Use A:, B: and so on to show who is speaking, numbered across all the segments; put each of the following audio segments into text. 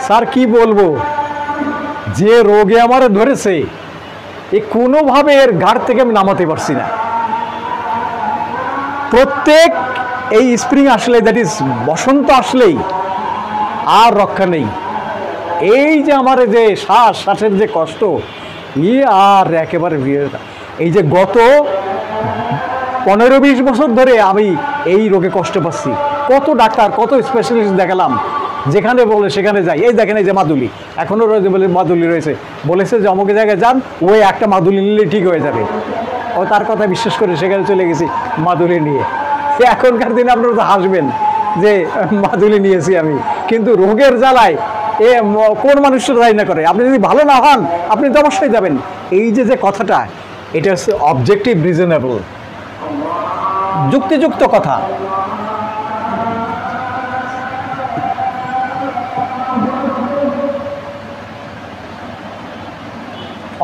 A: Sir কি বলবো, যে রোগে আমার ধরেছে এ কোনোভাবে এর ঘাট থেকে আমি নামাতে পারছি না। প্রত্যেক এই স্প্রিং আসলে, দ্যাট ইজ বসন্ত আসলেই আর রক্ষা নেই। এই যে আমার যে শ্বাসের যে কষ্ট, আর একেবারে এই যে গত 15-20 বছর ধরে আমি এই রোগে কষ্ট পাচ্ছি। কত ডাক্তার, কত স্পেশালিস্ট দেখালাম, যেখানে বলে সেখানে যাই। এই দেখেন, এই যে মাদুলি এখনও রয়েছে, বলে মাদুলি রয়েছে, বলেছে যে অমুক জায়গায় যান, ওই একটা মাদুলি নিলে ঠিক হয়ে যাবে। ও তার কথা বিশ্বাস করে সেখানে চলে গেছি মাদুলি নিয়ে। এখনকার দিনে আপনারা তো হাসবেন যে মাদুলি নিয়েছি আমি, কিন্তু রোগের জ্বালায় এ কোন মানুষটা তাই না করে। আপনি যদি ভালো না হন আপনি তো অবশ্যই যাবেন। এই যে কথাটা, এটা হচ্ছে অবজেক্টিভ রিজনেবল, যুক্তিযুক্ত কথা।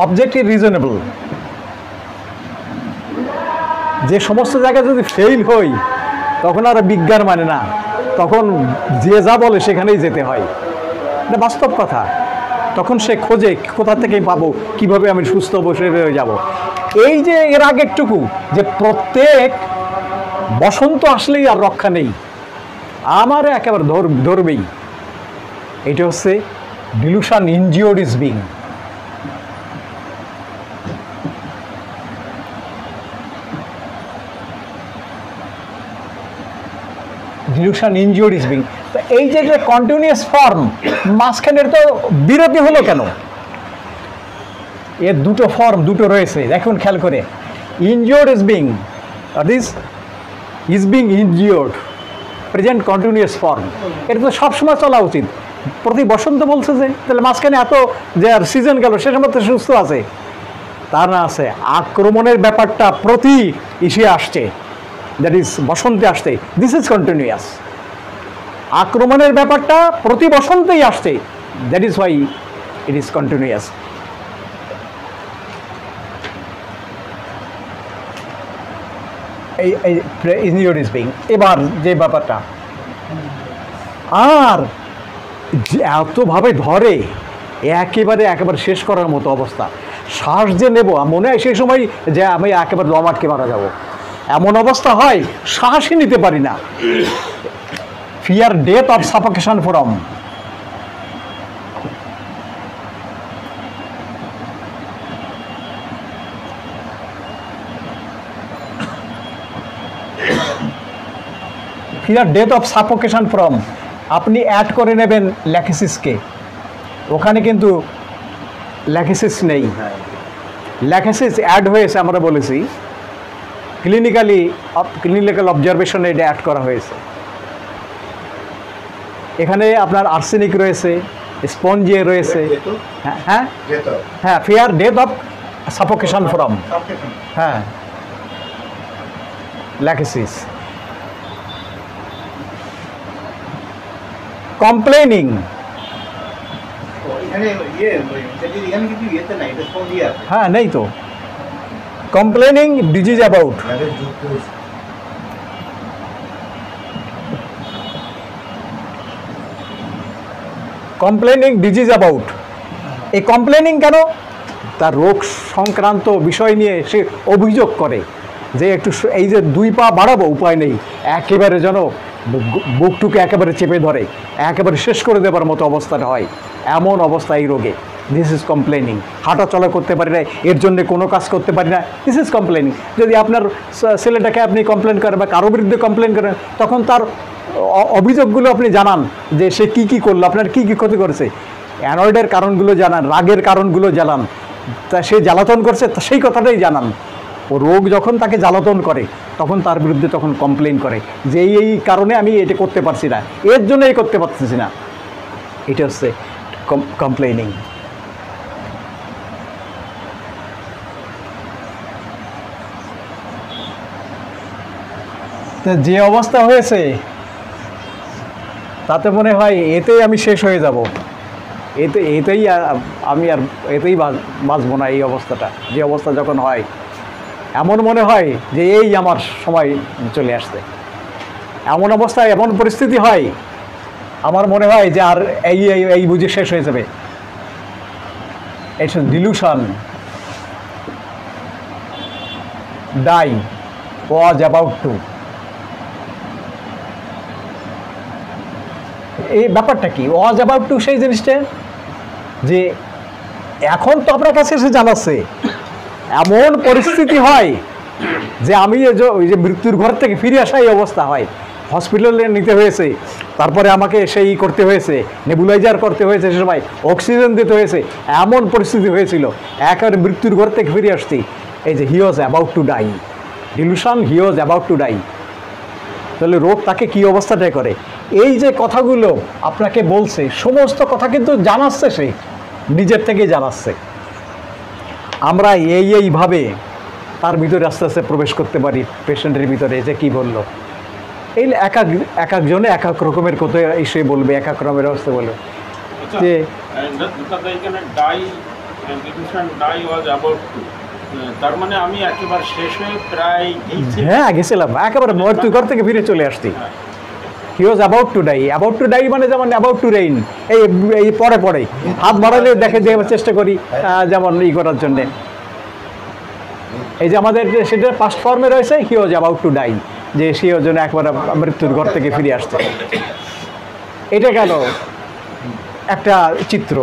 A: অবজেক্টিভ রিজনেবল, যে সমস্ত জায়গায় যদি ফেইল হই তখন আর বিজ্ঞান মানে না, তখন যে যা বলে সেখানেই যেতে হয়। এটা বাস্তব কথা। তখন সে খোঁজে কোথা থেকে পাবো, কিভাবে আমি সুস্থ বসে হয়ে যাব। এই যে এর আগেরটুকু যে প্রত্যেক বসন্ত আসলেই আর রক্ষা নেই, আমার একেবারে ধরবেই। এটা হচ্ছে dilution injured is being. Dilution injured is being. তো এই যে কন্টিনিউয়াস ফর্ম, মাঝখানের তো বিরতি হলো কেন? এর দুটো ফর্ম দুটো রয়েছে, দেখুন খেয়াল করে। Injured is being, is being injured, present continuous form. এটা তো সবসময় চলা উচিত। প্রতি বসন্ত বলছে যে, তাহলে মাঝখানে এত যে আর সিজন গেল সে সময় তো সুস্থ আছে, তা না আছে। আক্রমণের ব্যাপারটা প্রতি ইসে আসছে, দ্যাট ইজ বসন্তে আসছে, দিস ইজ কন্টিনিউয়াস। আক্রমণের ব্যাপারটা প্রতি বসন্তেই আসছে, that is why it is continuous. এই ইনজিওর্ড ইজ বিং। এবার যে ব্যাপারটা, আর এতভাবে ধরে একেবারে শেষ করার মতো অবস্থা। শ্বাস যে নেব মনে হয় সেই সময় যে আমি একেবারে দম আটকে মারা যাব, এমন অবস্থা হয়, শ্বাসই নিতে পারি না। Fear death of suffocation from. Fear death of suffocation from. আপনি অ্যাড করে নেবেন ল্যাকেসিসকে, ওখানে কিন্তু ল্যাকেসিস নেই। ল্যাকেসিস অ্যাড হয়েছে, আমরা বলেছি ক্লিনিক্যাল অবজারভেশনে এটা অ্যাড করা হয়েছে। এখানে আপনার আর্সেনিক রয়েছে, স্পঞ্জিয়া রয়েছে। হ্যাঁ হ্যাঁ, fear death of suffocation from, হ্যাঁ ল্যাকেসিস। কমপ্লেনিং, হ্যাঁ নেই তো। Complaining disease about, complaining disease about. এই কমপ্লেনিং কেন? তার রোগ সংক্রান্ত বিষয় নিয়ে সে অভিযোগ করে যে একটু এই যে 2 পা বাড়াবো, উপায় নেই, একেবারে যেন বুকটুকে একেবারে চেপে ধরে, একেবারে শেষ করে দেবার মতো অবস্থাটা হয়। এমন অবস্থা এই রোগে, দিস ইজ কমপ্লেনিং। হাঁটা চলা করতে পারি না, এর জন্য কোনো কাজ করতে পারি না, দিস ইজ কমপ্লেনিং। যদি আপনার ছেলেটাকে আপনি কমপ্লেন করেন বা কারো বিরুদ্ধে কমপ্লেন করেন, তখন তার অভিযোগগুলো আপনি জানান যে সে কি কি করলো, আপনার কি কি ক্ষতি করেছে, অ্যানয়েডের কারণগুলো জানান, রাগের কারণগুলো জানান, তা সে জ্বালাতন করছে সেই কথাটাই জানান। ও রোগ যখন তাকে জ্বালাতন করে তখন তার বিরুদ্ধে তখন কমপ্লেন করে যে এই কারণে আমি এটা করতে পারছি না, এর জন্য এই করতে পারতেছি না। এটা হচ্ছে কমপ্লেনিং। তো যে অবস্থা হয়েছে তাতে মনে হয় এতেই আমি শেষ হয়ে যাব, এতেই আমি আর এতেই বাঁচবো না। এই অবস্থাটা, যে অবস্থা যখন হয়, এমন মনে হয় যে এই আমার সময় চলে আসছে। এমন অবস্থায় এমন পরিস্থিতি হয় আমার মনে হয় যে আর এই এই এই বুঝে শেষ হয়ে যাবে। It's delusion die was about to. এই ব্যাপারটা কি ওয়াজ অ্যাবাউট টু? সেই জিনিসটা যে এখন তো আপনার কাছে এসে জানাচ্ছে, এমন পরিস্থিতি হয় যে আমি ওই যে মৃত্যুর ঘর থেকে ফিরে আসা এই অবস্থা হয়, হসপিটালে নিতে হয়েছে, তারপরে আমাকে সেই করতে হয়েছে, নেবুলাইজার করতে হয়েছে, সে সময় অক্সিজেন দিতে হয়েছে, এমন পরিস্থিতি হয়েছিল একেবারে মৃত্যুর ঘর থেকে ফিরে আসছি। এই যে he was about to die, delusion, he was about to die. তাহলে রোগ তাকে কী অবস্থাটাই করে? এই যে কথাগুলো আপনাকে বলছে, সমস্ত কথা কিন্তু জানাচ্ছে, সে নিজের থেকেই জানাচ্ছে। আমরা এইভাবে তার ভিতরে আস্তে আস্তে প্রবেশ করতে পারি, পেশেন্টের ভিতরে। যে কি বললো, এই এক একজনে এক এক রকমের কথা এসে বলবে, এক এক রকমের অবস্থা বলবে যে
B: তার মানে আমি একেবারে শেষ হয়ে প্রায়
A: হ্যাঁ গেছিলাম, একেবারে মৃত্যুর ঘর থেকে ফিরে চলে আসছি। He was about to die. About to die মানে যেমন অ্যাবাউট টু রেইন, এই পরে পরে হাত বাড়ালে দেখে যে চেষ্টা করি যেমন ই করার জন্যে। এই যে আমাদের সেটা পাস্ট ফর্মে রয়েছে হি ওয়াজ অ্যাবাউট টু ডাই, যে সে ওর জন্য একবারে মৃত্যুর ঘর থেকে ফিরে আসছে। এটা গেল একটা চিত্র।